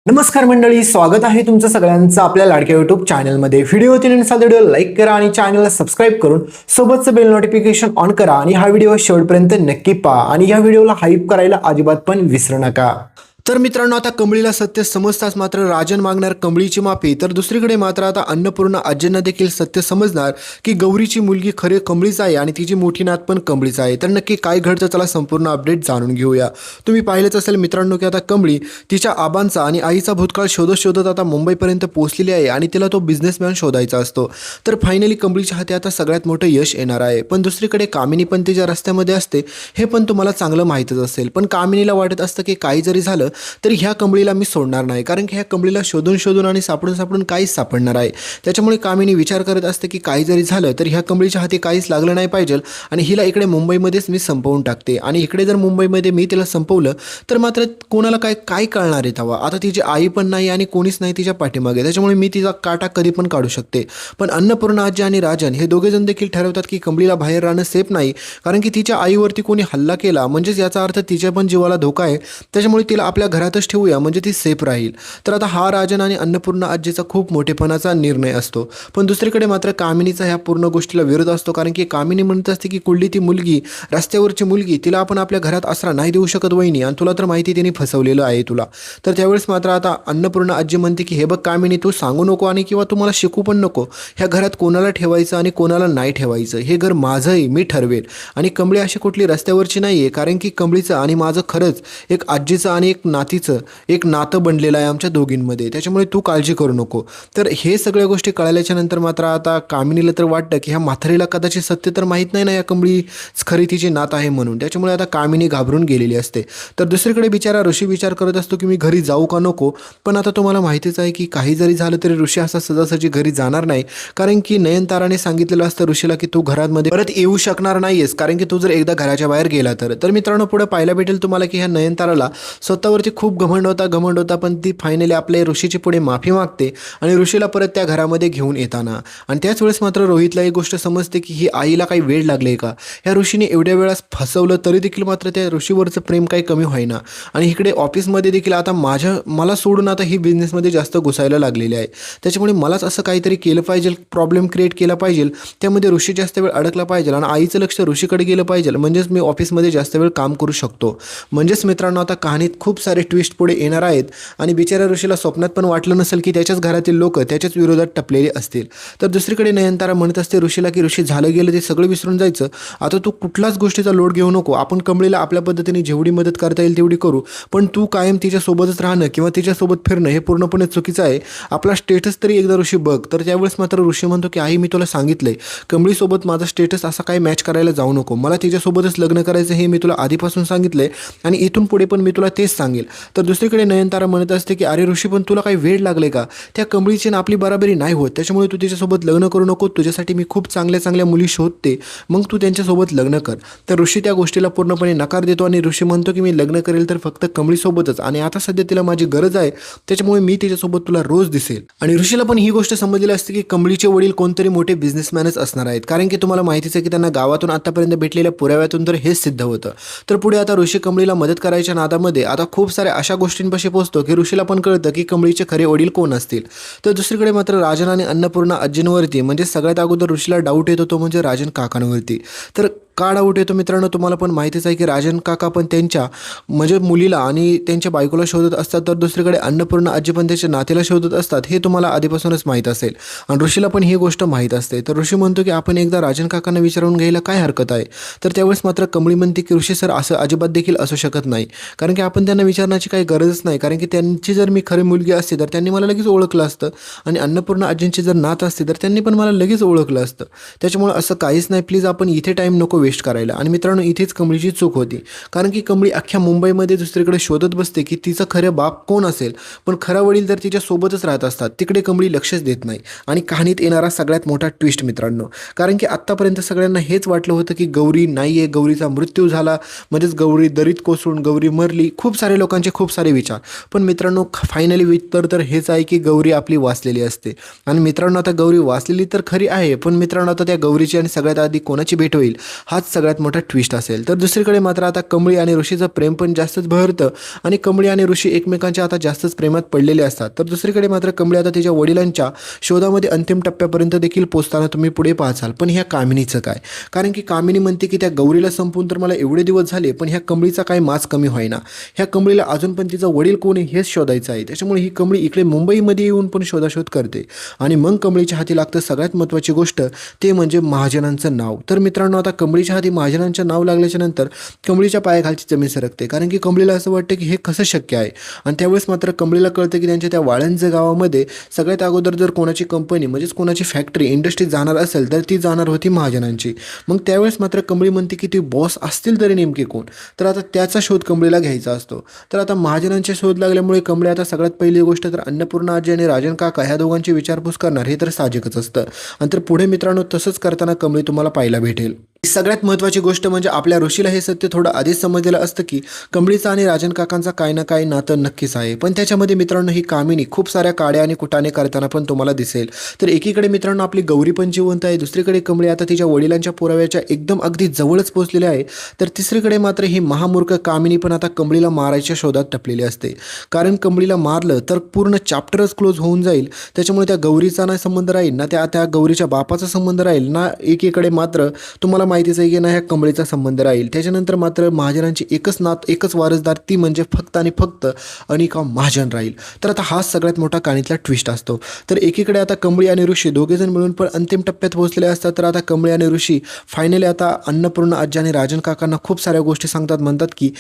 नमस्कार मंडळी, स्वागत आहे तुमचं सगळ्यांचं आपल्या लाडक्या युट्यूब चॅनलमध्ये। व्हिडिओ व्हिडिओ लाईक करा आणि चॅनलला सबस्क्राईब करून सोबतचं बेल नोटिफिकेशन ऑन करा आणि हा व्हिडिओ शेवटपर्यंत नक्की पहा आणि या व्हिडिओला हाईप करायला अजिबात पण विसरू नका। तर मित्रांनो, आता कमळीला सत्य समजताच मात्र राजन मागणार कमळीची माफी, तर दुसरीकडे मात्र आता अन्नपूर्णा आजींना देखील सत्य समजणार की गौरीची मुलगी खरे कमळीच आहे आणि तिची मोठी नात पण कमळीच आहे। तर नक्की काय घडतं चला संपूर्ण अपडेट जाणून घेऊया। तुम्ही पाहिलंच असेल मित्रांनो की आता कमळी तिच्या आबांचा आणि आईचा भूतकाळ शोधत शोधत आता मुंबईपर्यंत पोहोचलेली आहे आणि तिला तो बिझनेसमॅन शोधायचा असतो। तर फायनली कमळीच्या हाती आता सगळ्यात मोठं यश येणार आहे। पण दुसरीकडे कामिनी पण तिच्या रस्त्यामध्ये असते, हे पण तुम्हाला चांगलं माहीतच असेल। पण कामिनीला वाटत असतं की काही जरी झालं तरी ह्या कमळीला मी सोडणार नाही, कारण की ह्या कमळीला शोधून शोधून आणि सापडून सापडून काहीच सापडणार आहे। त्याच्यामुळे कामिनी विचार करत असते की काही जरी झालं तर ह्या कमळीच्या हाती काहीच लागलं नाही पाहिजे आणि हिला इकडे मुंबईमध्येच मी संपवून टाकते। आणि इकडे जर मुंबईमध्ये मी तिला संपवलं तर मात्र कोणाला काय कळणार आहे तेव्हा? आता तिची आई पण नाही आणि कोणीच नाही तिच्या पाठीमागे, त्याच्यामुळे मी तिचा काटा कधी पण काढू शकते। पण अन्नपूर्णा आजी आणि राजन हे दोघेजण देखील ठरवतात की कमळीला बाहेर राहणं सेफ नाही, कारण की तिच्या आईवरती कोणी हल्ला केला म्हणजेच याचा अर्थ तिच्या पण जीवाला धोका आहे। त्याच्यामुळे तिला आपल्या घरातच ठेवूया म्हणजे ती सेफ राहील। तर आता हा राजन आणि अन्नपूर्णा आजीचा खूप मोठेपणाचा निर्णय असतो। पण दुसरीकडे मात्र कामिनीचा ह्या पूर्ण गोष्टीला विरोध असतो, कारण की कामिनी म्हणत असते की कुठली ती मुलगी, रस्त्यावरची मुलगी, तिला आपण आपल्या घरात आसरा नाही देऊ शकत वहिनी, आणि तुला तर माहिती तिने फसवलेलं आहे तुला। तर त्यावेळेस मात्र आता अन्नपूर्णा आजी म्हणते की हे बघ कामिनी, तू सांगू नको आणि किंवा तुम्हाला शिकू पण नको ह्या घरात कोणाला ठेवायचं आणि कोणाला नाही ठेवायचं, हे घर माझं आहे, मी ठरवेल। आणि कमळी अशी कुठली रस्त्यावरची नाही आहे, कारण की कमळीचं आणि माझं खरंच एक आजीचं आणि एक नातीचं एक नातं बनलेलं आहे आमच्या दोघींमध्ये, त्याच्यामुळे तू काळजी करू नको। तर हे सगळ्या गोष्टी कळाल्याच्या नंतर मात्र आता कामिनीला तर वाटतं की ह्या म्हातारीला कदाचित सत्य तर माहीत नाही ना या कमळी खरी तिची नात आहे म्हणून, त्याच्यामुळे आता कामिनी घाबरून गेलेली असते। तर दुसरीकडे बिचारा ऋषी विचार करत असतो की मी घरी जाऊ का नको, पण आता तुम्हाला माहितीच आहे की काही जरी झालं तरी ऋषी असा सहजासहजी घरी जाणार नाही, कारण की नयनताराने सांगितलेलं असतं ऋषीला की तू घरामध्ये परत येऊ शकणार नाहीयेस, कारण की तू जर एकदा घराच्या बाहेर गेला तर मित्रांनो पुढे पाहायला भेटेल तुम्हाला की ह्या नयनताराला स्वतःवरती खूप घमंड होता, पण ती फायनली आपल्या ऋषीची पुढे माफी मागते आणि ऋषीला परत त्या घरामध्ये घेऊन येताना। आणि त्याच वेळेस मात्र रोहितला एक गोष्ट समजते की ही आईला काही वेळ लागले का, ह्या ऋषीने एवढ्या वेळास फसवलं तरी देखील मात्र त्या ऋषीवरचं प्रेम काही कमी होईना। आणि इकडे ऑफिसमध्ये देखील आता मला सोडून आता ही बिझनेसमध्ये जास्त घुसायला लागलेली आहे, त्याच्यामुळे मलाच असं काहीतरी केलं पाहिजे, प्रॉब्लेम क्रिएट केला पाहिजे, त्यामध्ये ऋषी जास्त वेळ अडकला पाहिजे आणि आईचं लक्ष ऋषीकडे गेलं पाहिजे, म्हणजेच मी ऑफिसमध्ये जास्त वेळ काम करू शकतो। म्हणजेच मित्रांनो आता कहाणीत खूप सारे ट्विस्ट पुढे येणार आहेत आणि बिचाऱ्या ऋषीला स्वप्नात पण वाटलं नसेल की त्याच्याच घरातील लोक त्याच्याच विरोधात टपलेले असतील। तर दुसरीकडे नयनतारा म्हणत असते ऋषीला की ऋषी झालं गेलं ते सगळं विसरून जायचं, आता तू कुठलाच गोष्टीचा लोड घेऊ नको, आपण कमळीला आपल्या पद्धतीने जेवढी मदत करता येईल तेवढी करू, पण तू कायम तिच्यासोबतच राहणं किंवा तिच्यासोबत फिरणं हे पूर्णपणे चुकीचं आहे, आपला स्टेटस तरी एकदा ऋषी बघ। तर त्यावेळेस मात्र ऋषी म्हणतो की आई मी तुला सांगितलंय कमळीसोबत माझा स्टेटस असा काही मॅच करायला जाऊ नको, मला तिच्यासोबतच लग्न करायचं हे मी तुला आधीपासून सांगितलंय आणि इथून पुढे पण मी तुला तेच सांगेल। तर दुसरीकडे नयनतारा म्हणत असते की अरे ऋषी पण तुला काही वेळ लागले का, त्या कमळीची ना आपली बराबरी नाही होत, त्याच्यामुळे तू तिच्यासोबत लग्न करू नको, तुझ्यासाठी मी खूप चांगल्या चांगल्या मुली शोधते, मग तू त्यांच्यासोबत लग्न कर। तर ऋषी त्या गोष्टीला पूर्णपणे नकार देतो आणि ऋषी म्हणतो की मी लग्न करेल तर फक्त कमळीसोबतच, आणि आता सध्या तिला माझी गरज आहे, त्याच्यामुळे मी तिच्यासोबत तुला रोज दिसेल। आणि ऋषीला पण ही गोष्ट समजलेली असते की कमळीचे वडील कोणतरी मोठे बिझनेसमॅनच असणार आहेत, कारण की तुम्हाला माहितीच आहे की त्यांना गावातून आतापर्यंत भेटलेल्या पुराव्यातून तर हेच सिद्ध होतं। तर पुढे आता ऋषी कमळीला मदत करायच्या नादामध्ये आता खूप साऱ्या अशा गोष्टींपाशी पोहोचतो की ऋषीला पण कळतं की कमळीचे खरे वडील कोण असतील। तर दुसरीकडे मात्र राजन आणि अन्नपूर्णा आजींवरती म्हणजे सगळ्यात अगोदर ऋषीला डाऊट येतो तो म्हणजे राजन काकांवरती। तर का डाऊट येतो मित्रांनो, तुम्हाला पण माहितीच आहे की राजन काका पण त्यांच्या म्हणजे मुलीला आणि त्यांच्या बायकोला शोधत असतात, तर दुसरीकडे अन्नपूर्णा आजी पण त्याच्या नातीला शोधत असतात, हे तुम्हाला आधीपासूनच माहीत असेल आणि ऋषीला पण ही गोष्ट माहीत असते। तर ऋषी म्हणतो की आपण एकदा राजन काकांना विचारून घ्यायला काय हरकत आहे। तर त्यावेळेस मात्र कमळी म्हणते की ऋषी सर असं अजिबात देखील असू शकत नाही, कारण की आपण त्यांना विचारण्याची काही गरजच नाही, कारण की त्यांची जर मी खरी मुलगी असते तर त्यांनी मला लगेच ओळखलं असतं आणि अन्नपूर्णा आजींची जर नात असते तर त्यांनी पण मला लगेच ओळखलं असतं, त्याच्यामुळे असं काहीच नाही, प्लीज आपण इथे टाईम नको वेस्ट करायला। आणि मित्रांनो इथेच कमळीची चूक होती, कारण की कमळी अख्ख्या मुंबईमध्ये दुसरीकडे शोधत बसते की तिचं खरं बाप कोण असेल, पण खरा वडील तर तिच्या सोबतच राहत असतात, तिकडे कमळी लक्षच देत नाही। आणि कहाणीत येणारा सगळ्यात मोठा ट्विस्ट मित्रांनो, कारण की आत्तापर्यंत सगळ्यांना हेच वाटलं होतं की गौरी नाही आहे, गौरीचा मृत्यू झाला, म्हणजेच गौरी दरीत कोसळून गौरी मरली, खूप सारे लोकांचे खूप सारे विचार, पण मित्रांनो फायनली उत्तर तर हेच आहे की गौरी आपली वाचलेली असते। आणि मित्रांनो आता गौरी वाचलेली तर खरी आहे, पण मित्रांनो आता त्या गौरीची आणि सगळ्यात आधी कोणाची भेट होईल हाच सगळ्यात मोठा ट्विस्ट असेल. तर दुसरीकडे मात्र आता कमळी आणि ऋषीचं प्रेम पण जास्तच बहरतं आणि कमळी आणि ऋषी एकमेकांच्या आता जास्तच प्रेमात पडलेले असतात. तर दुसरीकडे मात्र कमळी आता तिच्या वडिलांच्या शोधामध्ये अंतिम टप्प्यापर्यंत देखील पोहोचताना तुम्ही पुढे पाहाल. पण ह्या कामिनीचं काय? कारण की कामिनी म्हणते की त्या गौरीला संपवून तर मला एवढे दिवस झाले, पण ह्या कमळीचा काय माच कमी होईना. ह्या कमळीला अजून पण तिचा वडील कोण आहे हेच शोधायचं आहे. त्याच्यामुळे ही कमळी इकडे मुंबईमध्ये येऊन पण शोधाशोध करते आणि मग कमळीच्या हाती लागतं सगळ्यात महत्त्वाची गोष्ट, ते म्हणजे महाजनांचं नाव. तर मित्रांनो, आता कमळीच्या हाती महाजनांचं नाव लागल्याच्या नंतर कमळीच्या पायाखालची जमीन सरकते, कारण की कमळीला असं वाटतं की हे कसं शक्य आहे. आणि त्यावेळेस मात्र कमळीला कळतं की त्यांच्या त्या वाळंज गावामध्ये सगळ्यात अगोदर जर कोणाची कंपनी म्हणजेच कोणाची फॅक्टरी इंडस्ट्री जाणार असेल तर ती जाणार होती महाजनांची. मग त्यावेळेस मात्र कमळी म्हणते की ती बॉस असतील तरी नेमके कोण. तर आता त्याचा शोध कमळीला घ्यायचा असतो. तर आता महाजनांचे शोध लागल्यामुळे कमळी आता सगळ्यात पहिली गोष्ट तर अन्नपूर्णा आजी आणि राजन काका ह्या दोघांची विचारपूस करणार, हे तर साहजिकच असतं. आणि तर पुढे मित्रांनो तसंच करताना कमळी तुम्हाला पाहायला भेटेल. सगळ्यात महत्त्वाची गोष्ट म्हणजे आपल्या ऋषीला हे सत्य थोडं आधीच समजलेलं असतं की कमळीचा आणि राजन काकांचा काही ना काही नातं नक्कीच आहे. पण त्याच्यामध्ये मित्रांनो ही कामिनी खूप साऱ्या काड्या आणि कुटाने करताना पण तुम्हाला दिसेल. तर एकीकडे मित्रांनो आपली गौरी पण जिवंत आहे, दुसरीकडे कमळी आता तिच्या वडिलांच्या पुराव्याच्या एकदम अगदी जवळच पोहोचलेली आहे. तर तिसरीकडे मात्र ही महामूर्ख कामिनी पण आता कमळीला मारायच्या शोधात टपलेली असते, कारण कमळीला मारलं तर पूर्ण चॅप्टरच क्लोज होऊन जाईल. त्याच्यामुळे त्या गौरीचा ना संबंध राहील ना त्या गौरीच्या बापाचा संबंध राहील ना एकीकडे मात्र तुम्हाला माहितीच आहे की ना ह्या कमळीचा संबंध राहील. त्याच्यानंतर मात्र महाजनांची एकच वारसदार ती म्हणजे फक्त आणि फक्त अनिका महाजन राहील. तर आता हा सगळ्यात मोठा कहाणीतला ट्विस्ट असतो. तर एकीकडे आता कमळी आणि ऋषी दोघेजण मिळून पण अंतिम टप्प्यात पोहोचलेले असतात. तर आता कमळी आणि ऋषी फायनली आता अन्नपूर्णा आजी आणि राजन काकांना खूप साऱ्या गोष्टी सांगतात. म्हणतात की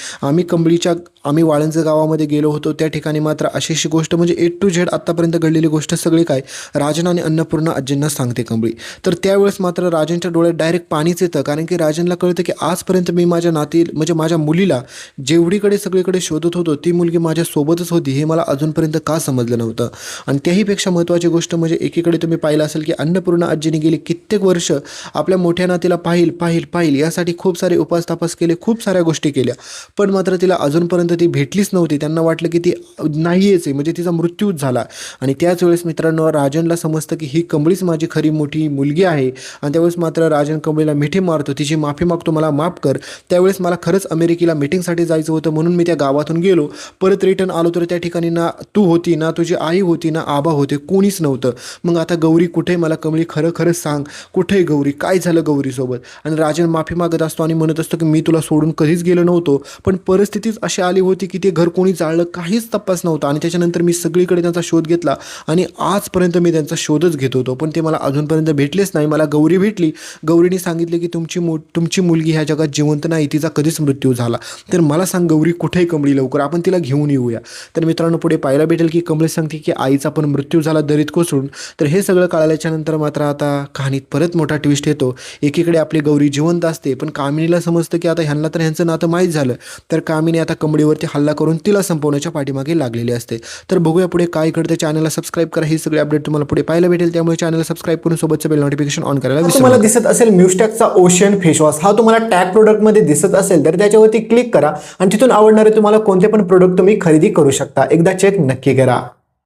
आम्ही वाळंज गावामध्ये गेलो होतो, त्या ठिकाणी मात्र अशी गोष्ट म्हणजे A to Z आत्तापर्यंत घडलेली गोष्ट सगळी काय राजन आणि अन्नपूर्णा आजींना सांगते कमळी. तर त्यावेळेस मात्र राजनच्या डोळ्यात डायरेक्ट पाणीच येतं, कारण की राजनला कळतं की आजपर्यंत मी माझ्या म्हणजे माझ्या मुलीला जेवढीकडे सगळीकडे शोधत होतो ती मुलगी माझ्यासोबतच होती, हे मला अजूनपर्यंत का समजलं नव्हतं. आणि त्याहीपेक्षा महत्त्वाची गोष्ट म्हणजे एकीकडे तुम्ही पाहिलं असेल की अन्नपूर्णा आजीने गेली कित्येक वर्ष आपल्या मोठ्या नातीला पाहिल यासाठी खूप सारे उपास तापास केले, खूप साऱ्या गोष्टी केल्या, पण मात्र तिला अजूनपर्यंत ती भेटलीच नव्हती. त्यांना वाटलं की ती नाहीच आहे, म्हणजे तिचा मृत्यूच झाला. आणि त्याच वेळेस मित्रांनो राजनला समजतं की ही कमळीच माझी खरी मोठी मुलगी आहे. आणि त्यावेळेस मात्र राजन कमळीला मिठी मारतो, तिची माफी मागतो, मला माफ कर. त्यावेळेस मला खरंच अमेरिकेला मीटिंगसाठी जायचं होतं, म्हणून मी त्या गावातून गेलो, परत रिटर्न आलो तर त्या ठिकाणी ना तू होती, ना तुझी आई होती, ना आबा होते, कोणीच नव्हतं. मग आता गौरी कुठे, मला कमळी खरंच सांग, कुठे गौरी, काय झालं गौरीसोबत. आणि राजन माफी मागत असतो आणि म्हणत असतो की मी तुला सोडून कधीच गेलो नव्हतो, पण परिस्थितीच अशी आली होती की ते घर कोणी जाळलं काहीच तपास नव्हता. आणि त्याच्यानंतर मी सगळीकडे त्यांचा शोध घेतला आणि आजपर्यंत मी त्यांचा शोधच घेत होतो, पण ते मला अजूनपर्यंत भेटलेच नाही. मला गौरी भेटली, गौरीने सांगितले की तुमची मुलगी ह्या जगात जिवंत नाही, तिचा कधीच मृत्यू झाला. तर मला सांग गौरी कुठे आहे कमळी, लवकर आपण तिला घेऊन येऊया. तर मित्रांनो पुढे पाहायला भेटेल की कमळी सांगते की आईचा पण मृत्यू झाला दरीत कोसळून. तर हे सगळं कळाल्याच्या नंतर मात्र आता कहाणीत परत मोठा ट्विस्ट येतो. एकीकडे आपली गौरी जिवंत असते, पण कामिनीला समजतं की आता ह्यांचं नातं माहीत झालं. तर कामिनी आता कमळीवरती हल्ला करून तिला संपवण्याच्या पाठीमागे लागलेली असते. तर बघूया पुढे काय घडतं. चॅनलला सबस्क्राईब करा, ही सगळी अपडेट तुम्हाला पुढे पाहायला भेटेल. त्यामुळे चॅनलला सबस्क्राईब करून सोबतचं बेल नोटिफिकेशन ऑन करायला विसरू नका. तुम्हाला दिसत असेल म्युस्टॅकचा ओशन फेसवॉश, हा तुम्हाला टॅग प्रोडक्टमध्ये दिसत असेल तर त्याच्यावरती क्लिक करा आणि तिथून आवडणारे तुम्हाला कोणते पण प्रोडक्ट तुम्ही खरेदी करू शकता. एकदा चेक नक्की करा.